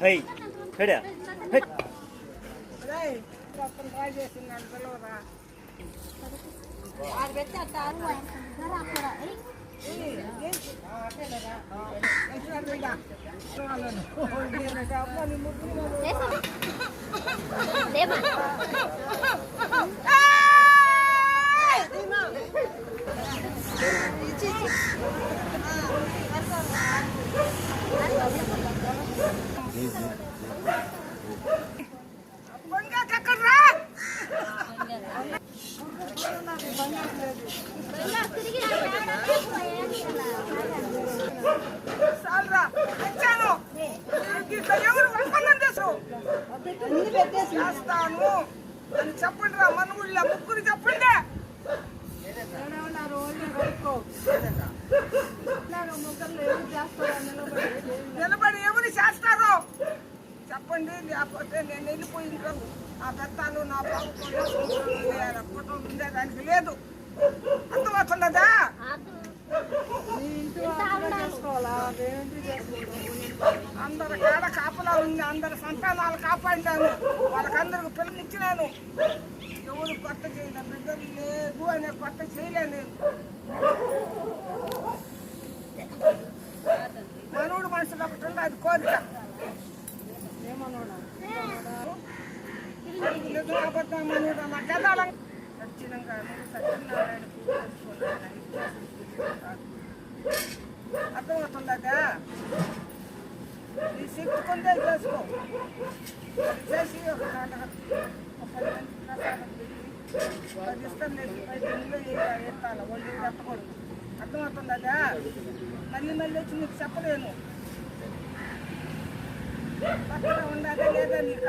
high Heda high try చేసింది పిల్లవరా అది పెట్టి అట్టారు అక్కడ చేస్తాను అని చెప్పండి రా మన ఊళ్ళో ముగ్గురు చెప్పండి నిలబడి ఎవరు చేస్తారు చెప్పండి లేకపోతే నేను వెళ్ళిపోయింది ఆ పెత్తాలు నా బాబు ఉండేదానికి లేదు అర్థమవుతున్నదా అందరు కాడ కాపలా ఉంది అందరు సంతానాలు కాపాడినాను వాళ్ళకందరికి పిల్లనిచ్చినాను ఎవరు కొత్త చేయను బిడ్డలు లేదు అనే కొత్త చేయలేను నేను మనోడు మనుషులు ఒకటి ఉంది అది కోరిక అబద్ధం మనోడు నా గదాల ఖచ్చితంగా సత్యనారాయణ అర్థమవుతుందా ఈ శక్తి కొందే చేసుకో చేసి ఒక 10 మంది ప్రసాదం పెట్టి 10 ఇష్టం లేదు 5 ఇళ్ళు ఎత్తాలి వాళ్ళు ఎత్తకూడదు అర్థమవుతుందా మళ్ళీ వచ్చి నీకు చెప్పలేను పక్కన ఉండాలా లేదా నీక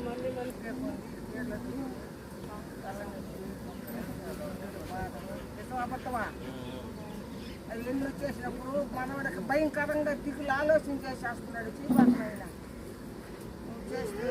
మళ్ళీ అబద్ధమా అది ఎన్ని వచ్చేసినప్పుడు మనవాడికి భయంకరంగా దిగులు ఆలోచన చేసేస్తున్నాడు చీపాడు ఆయన నువ్వు చేస్తే